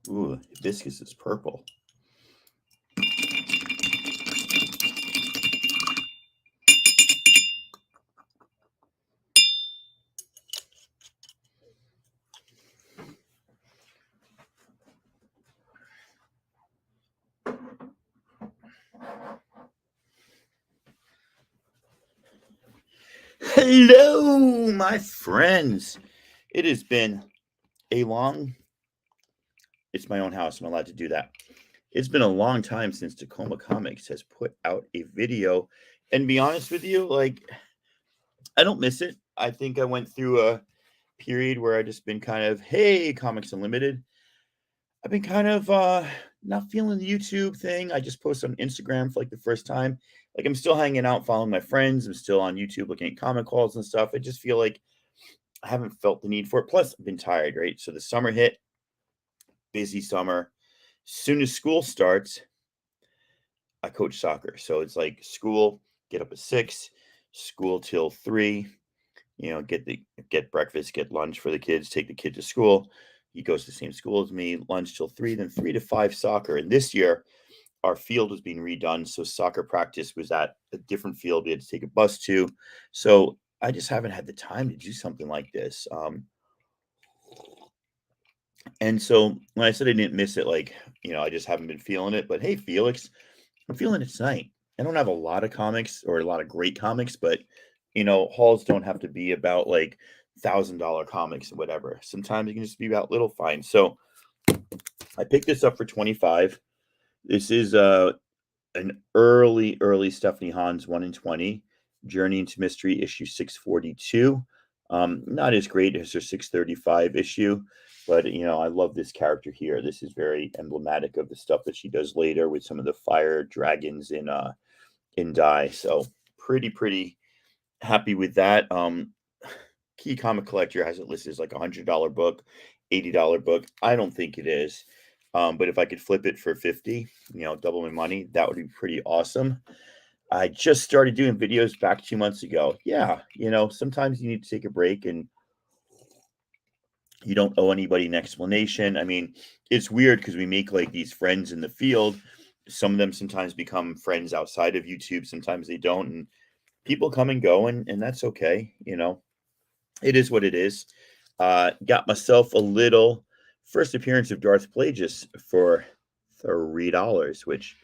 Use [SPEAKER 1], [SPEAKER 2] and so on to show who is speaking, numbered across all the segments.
[SPEAKER 1] Ooh, hibiscus is purple. Hello, my friends. It has been a long. It's my own house. I'm allowed to do that. It's been a long time since Tacoma Comics has put out a video. And be honest with you, like, I don't miss it. I think I went through a period where I just been kind of, hey, Comics Unlimited. I've been kind of not feeling the YouTube thing. I just posted on Instagram for like the first time. Like, I'm still hanging out, following my friends. I'm still on YouTube looking at comic calls and stuff. I just feel like I haven't felt the need for it. Plus, I've been tired, right? So the summer hit, busy summer. Soon as school starts, I coach soccer. So it's like school, get up at 6, school till 3, get breakfast, get lunch for the kids, take the kid to school. He goes to the same school as me, lunch till 3, then 3 to 5 soccer. And this year, our field was being redone. So soccer practice was at a different field we had to take a bus to. So I just haven't had the time to do something like this. And so when I said I didn't miss it, like, I just haven't been feeling it. But hey, Felix, I'm feeling it tonight. I don't have a lot of comics or a lot of great comics, but hauls don't have to be about like $1,000 comics or whatever. Sometimes it can just be about little finds. So I picked this up for 25. This is an early Stephanie Hans 1 in 20, Journey into Mystery issue 642. Not as great as her 635 issue, but I love this character here. This is very emblematic of the stuff that she does later with some of the fire dragons in Die. So pretty happy with that. Key Comic Collector has it listed as like $100 book, $80 book. I don't think it is. But if I could flip it for 50, double my money, that would be pretty awesome. I just started doing videos back 2 months ago. Yeah, sometimes you need to take a break and you don't owe anybody an explanation. I mean, it's weird because we make like these friends in the field. Some of them sometimes become friends outside of YouTube, sometimes they don't. And people come and go, and that's okay. It is what it is. Got myself a little first appearance of Darth Plagueis for $3, which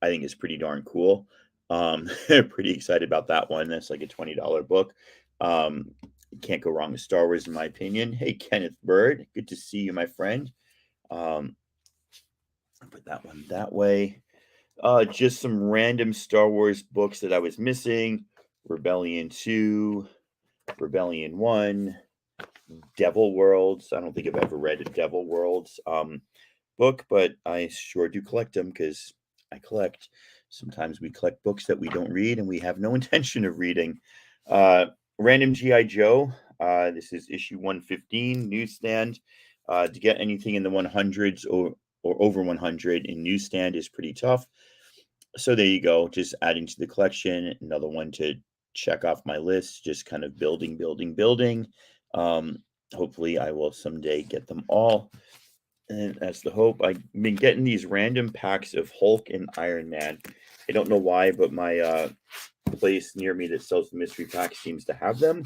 [SPEAKER 1] I think is pretty darn cool. Pretty excited about that one. That's like a $20 book. Can't go wrong with Star Wars, in my opinion. Hey, Kenneth Bird, good to see you, my friend. I'll put that one that way. Just some random Star Wars books that I was missing. Rebellion 2, Rebellion 1, Devil Worlds. I don't think I've ever read a Devil Worlds book, but I sure do collect them because I collect. Sometimes we collect books that we don't read and we have no intention of reading. Random G.I. Joe. This is issue 115, newsstand. To get anything in the 100s or over 100 in newsstand is pretty tough. So there you go. Just adding to the collection. Another one to check off my list. Just kind of building. Hopefully, I will someday get them all. And that's the hope. I've been getting these random packs of Hulk and Iron Man. I don't know why, but my place near me that sells the mystery pack seems to have them.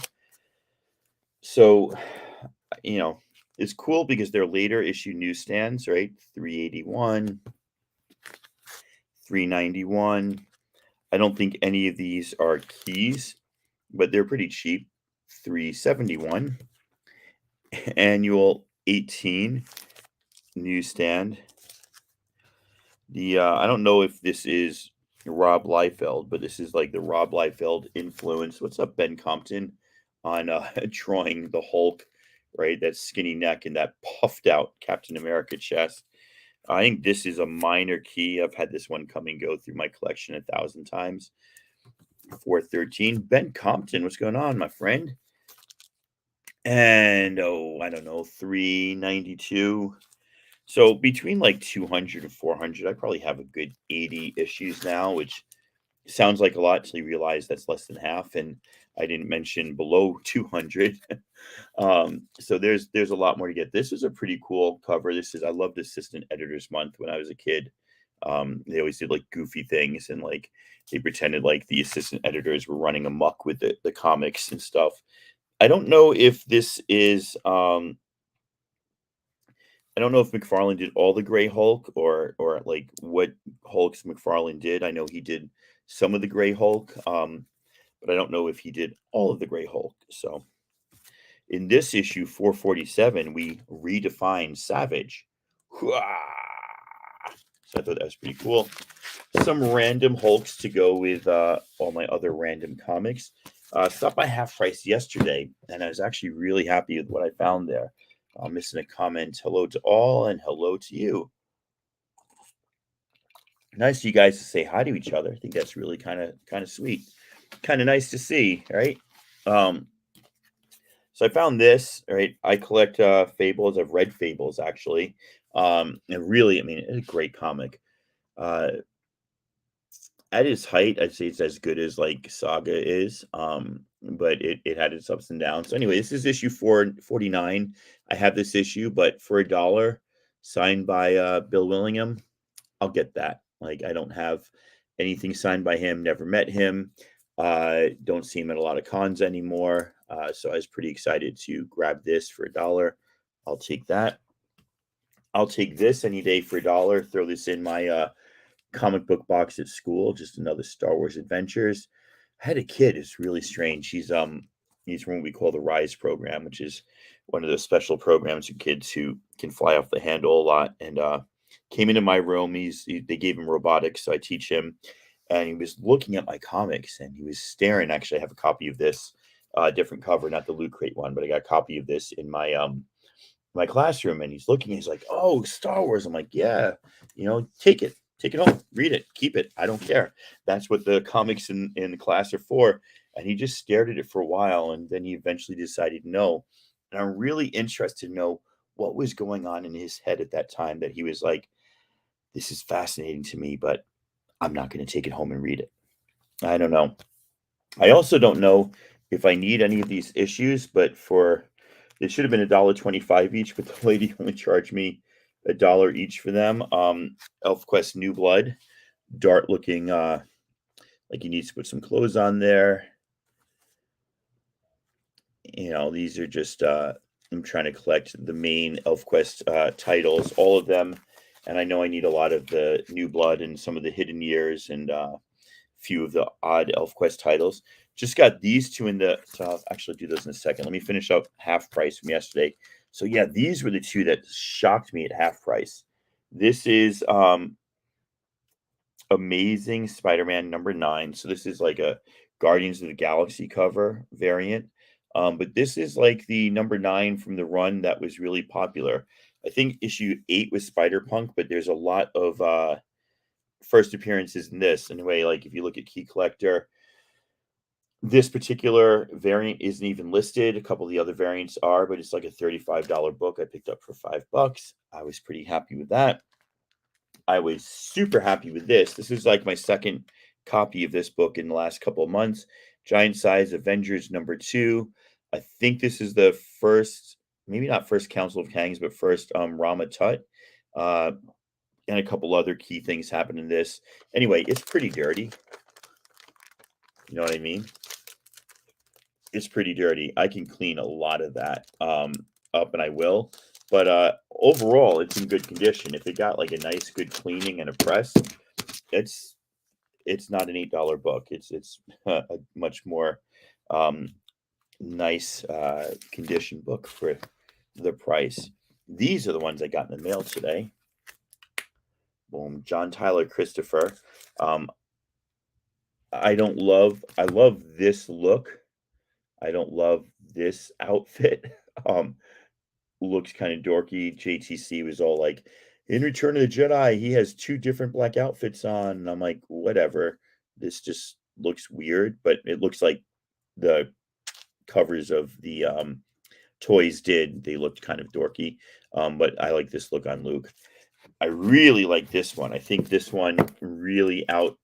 [SPEAKER 1] So, you know, it's cool because they're later issue newsstands, right? 381, 391. I don't think any of these are keys, but they're pretty cheap. 371. Annual 18 newsstand. I don't know if this is Rob Liefeld, but this is like the Rob Liefeld influence. What's up, Ben Compton, on drawing the Hulk, right? That skinny neck and that puffed out Captain America chest. I think this is a minor key. I've had this one come and go through my collection 1,000 times. 413. Ben Compton, what's going on, my friend? And I don't know, 392. So between like 200 and 400, I probably have a good 80 issues now, which sounds like a lot until you realize that's less than half. And I didn't mention below 200. So there's a lot more to get. This is a pretty cool cover. I loved Assistant Editors Month when I was a kid. They always did like goofy things and like they pretended like the assistant editors were running amok with the comics and stuff. I don't know if this is I don't know if McFarlane did all the Gray Hulk or like what Hulks McFarlane did. I know he did some of the Gray Hulk, but I don't know if he did all of the Gray Hulk. So in this issue 447, we redefine Savage. Hooah! So I thought that was pretty cool. Some random Hulks to go with all my other random comics. Stopped by Half Price yesterday, and I was actually really happy with what I found there. Missing a comment. Hello to all, and hello to you. Nice of you guys to say hi to each other. I think that's really kind of sweet. Kind of nice to see, right? So I found this, right? I collect Fables. I've read Fables actually. And really, I mean, it's a great comic. At its height, I'd say it's as good as like Saga is. But it had its ups and downs. So anyway, this is issue 449. I have this issue, but for $1, signed by Bill Willingham, I'll get that. Like I don't have anything signed by him, never met him. Don't see him at a lot of cons anymore. So I was pretty excited to grab this for $1. I'll take that. I'll take this any day for $1. Throw this in my comic book box at school. Just another Star Wars Adventures. I had a kid. It's really strange. He's from what we call the RISE program, which is one of those special programs for kids who can fly off the handle a lot. And came into my room. They gave him robotics, so I teach him. And he was looking at my comics, and he was staring. Actually, I have a copy of this, different cover, not the Loot Crate one, but I got a copy of this in my classroom. And he's looking. He's like, "Oh, Star Wars." I'm like, "Yeah, take it." Take it home, read it, keep it. I don't care. That's what the comics in the class are for. And he just stared at it for a while, and then he eventually decided no. And I'm really interested to know what was going on in his head at that time that he was like, "This is fascinating to me, but I'm not going to take it home and read it." I don't know. I also don't know if I need any of these issues, but it should have been $1.25 each, but the lady only charged me $1 each for them. ElfQuest New Blood, Dart looking like he needs to put some clothes on there. These are just I'm trying to collect the main ElfQuest titles, all of them, and I know I need a lot of the New Blood and some of the Hidden Years and a few of the odd ElfQuest titles. Just got these two so I'll actually do those in a second. Let me finish up Half Price from yesterday. So yeah, these were the two that shocked me at Half Price. This is Amazing Spider-Man #9. So this is like a Guardians of the Galaxy cover variant. But this is like the #9 from the run that was really popular. I think issue 8 was Spider-Punk, but there's a lot of first appearances in this. Anyway, like if you look at Key Collector, this particular variant isn't even listed. A couple of the other variants are, but it's like a $35 book I picked up for $5. I was pretty happy with that. I was super happy with this. This is like my second copy of this book in the last couple of months. Giant Size Avengers #2. I think this is the first, maybe not first Council of Kangs, but first Rama Tut. And a couple other key things happen in this. Anyway, it's pretty dirty. You know what I mean? It's pretty dirty. I can clean a lot of that up, and I will. But overall, it's in good condition. If it got like a nice, good cleaning and a press, it's it's not an $8 book. It's a much more um, nice condition book for the price. These are the ones I got in the mail today. Boom, John Tyler Christopher. Um, I love this look. I don't love this outfit. Um, looks kind of dorky. JTC was all like, in Return of the Jedi, he has two different black outfits on. And I'm like, whatever. This just looks weird, but it looks like the covers of the toys did. They looked kind of dorky. But I like this look on Luke. I really like this one. I think this one really out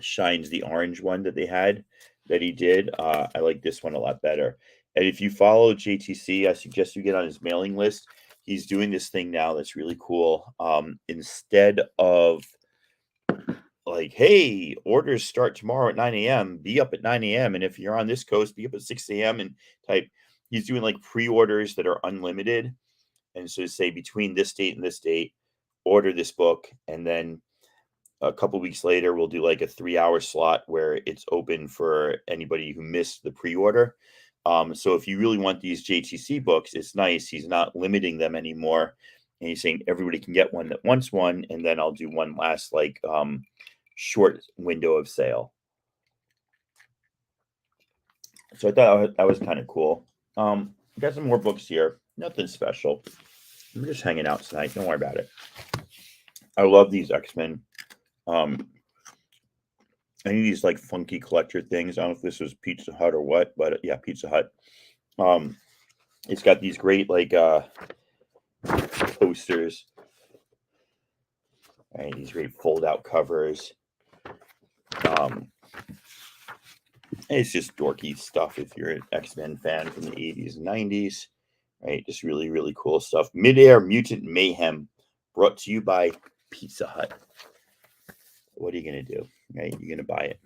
[SPEAKER 1] shines the orange one that they had that he did. I like this one a lot better. And if you follow JTC, I suggest you get on his mailing list. He's doing this thing now that's really cool. Instead of like, hey, orders start tomorrow at 9 a.m., be up at 9 a.m. And if you're on this coast, be up at 6 a.m. and type. He's doing like pre orders that are unlimited. And so say between this date and this date, order this book. And then a couple weeks later, we'll do like a 3 hour slot where it's open for anybody who missed the pre-order. So if you really want these JTC books, it's nice. He's not limiting them anymore. And he's saying everybody can get one that wants one. And then I'll do one last like short window of sale. So I thought that was kind of cool. Got some more books here. Nothing special. I'm just hanging out tonight. Don't worry about it. I love these X-Men. Any of these like funky collector things. I don't know if this was Pizza Hut or what, but yeah, Pizza Hut. It's got these great like posters. Right, these great fold out covers. It's just dorky stuff if you're an X-Men fan from the 80s and 90s. Right, just really, really cool stuff. Midair Mutant Mayhem, brought to you by Pizza Hut. What are you gonna do? Right, you're gonna buy it.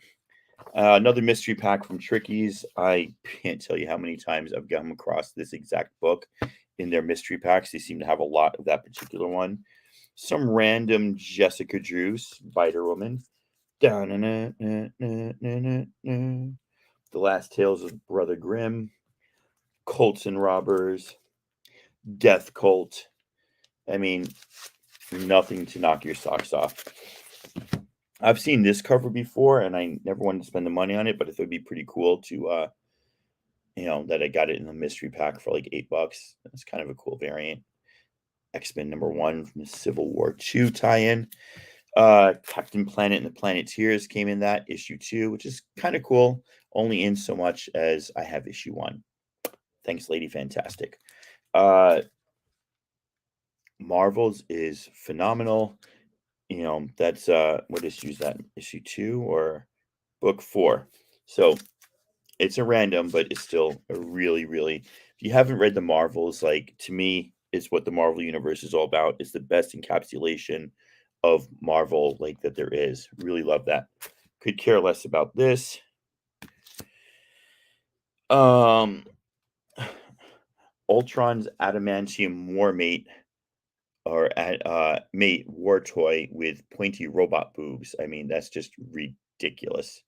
[SPEAKER 1] Another mystery pack from Trickies. I can't tell you how many times I've come across this exact book in their mystery packs. They seem to have a lot of that particular one. Some random Jessica Drew, Spider Woman. The Last Tales of Brother Grimm. Colts and Robbers. Death Cult. I mean, nothing to knock your socks off. I've seen this cover before, and I never wanted to spend the money on it, but it would be pretty cool to, that I got it in the mystery pack for like $8. It's kind of a cool variant. X-Men #1 from the Civil War II tie-in. Captain Planet and the Planeteers came in that issue 2, which is kind of cool. Only in so much as I have issue 1. Thanks, Lady Fantastic. Marvels is phenomenal. That's what issue is that? Issue 2 or book 4? So it's a random, but it's still a really, really. If you haven't read the Marvels, like to me, it's what the Marvel universe is all about. It's the best encapsulation of Marvel like that there is. Really love that. Could care less about this. Ultron's adamantium war mate or mate war toy with pointy robot boobs. I mean, that's just ridiculous.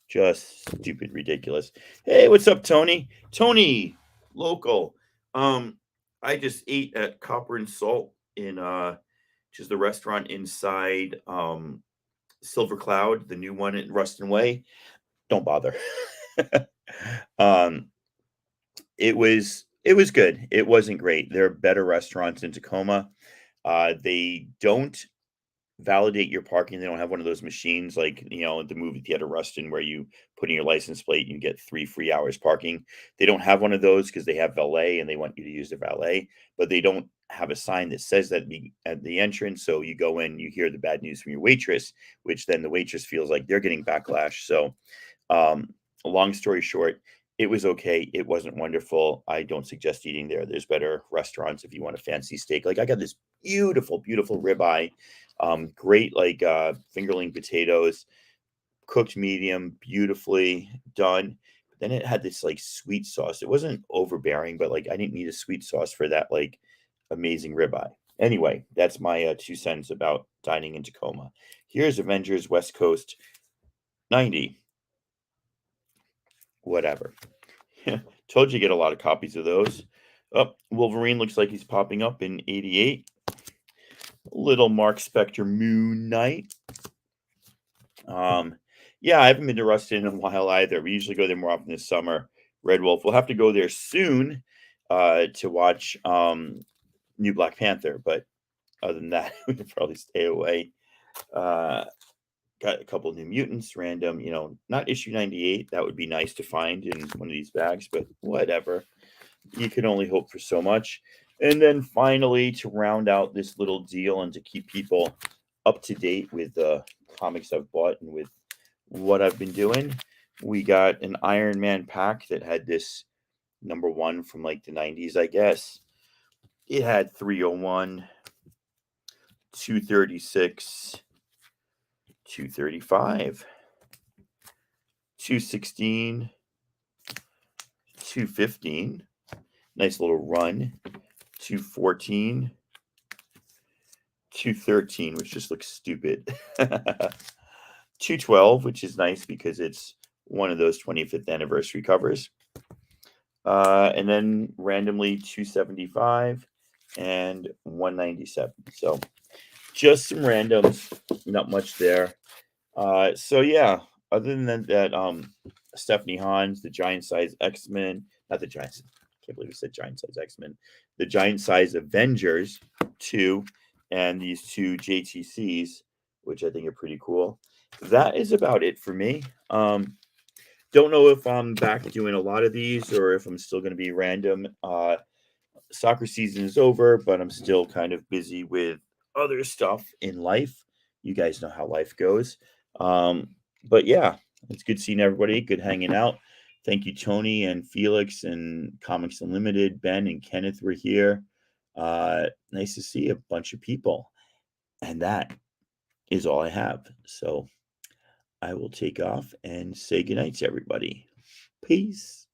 [SPEAKER 1] Just stupid ridiculous. Hey, what's up, Tony? Tony, local. I just ate at Copper and Salt in which is the restaurant inside Silver Cloud, the new one at Ruston Way. Don't bother. um it was good. It wasn't great. There are better restaurants in Tacoma. They don't validate your parking. They don't have one of those machines like, the movie theater Ruston where you put in your license plate and you get 3 free hours parking. They don't have one of those because they have valet and they want you to use the valet, but they don't have a sign that says that at the entrance. So you go in, you hear the bad news from your waitress, which then the waitress feels like they're getting backlash. So, long story short, it was okay. It wasn't wonderful. I don't suggest eating there. There's better restaurants if you want a fancy steak. Like I got this beautiful, beautiful ribeye, great like fingerling potatoes. cooked medium, beautifully done. Then it had this like sweet sauce. It wasn't overbearing, but like I didn't need a sweet sauce for that like amazing ribeye. Anyway, that's my 2 cents about dining in Tacoma. Here's Avengers West Coast 90, whatever. Told you get a lot of copies of those. Oh, Wolverine looks like he's popping up in 88. Little Mark Spector Moon Knight. Yeah, I haven't been to Ruston in a while either. We usually go there more often this summer. Red Wolf. We'll have to go there soon to watch New Black Panther, but other than that, we could probably stay away. Uh, got a couple of New Mutants, random, not issue 98. That would be nice to find in one of these bags, but whatever. You can only hope for so much. And then finally, to round out this little deal and to keep people up to date with the comics I've bought and with what I've been doing, we got an Iron Man pack that had this number one from like the 90s, I guess. It had 301, 236, 235, 216, 215. Nice little run. 214, 213, which just looks stupid. 212, which is nice because it's one of those 25th anniversary covers. And then randomly 275 and 197. So just some randoms, not much there. So yeah, other than that, Stephanie Hans, the giant size X-Men, not the giant, can't believe I said giant size X-Men, the giant size Avengers 2, and these two JTCs, which I think are pretty cool. That is about it for me. Don't know if I'm back doing a lot of these or if I'm still going to be random. Soccer season is over, but I'm still kind of busy with other stuff in life. You guys know how life goes. But yeah, it's good seeing everybody. Good hanging out. Thank you, Tony and Felix and Comics Unlimited. Ben and Kenneth were here. Nice to see a bunch of people. And that is all I have. So I will take off and say goodnight to everybody. Peace.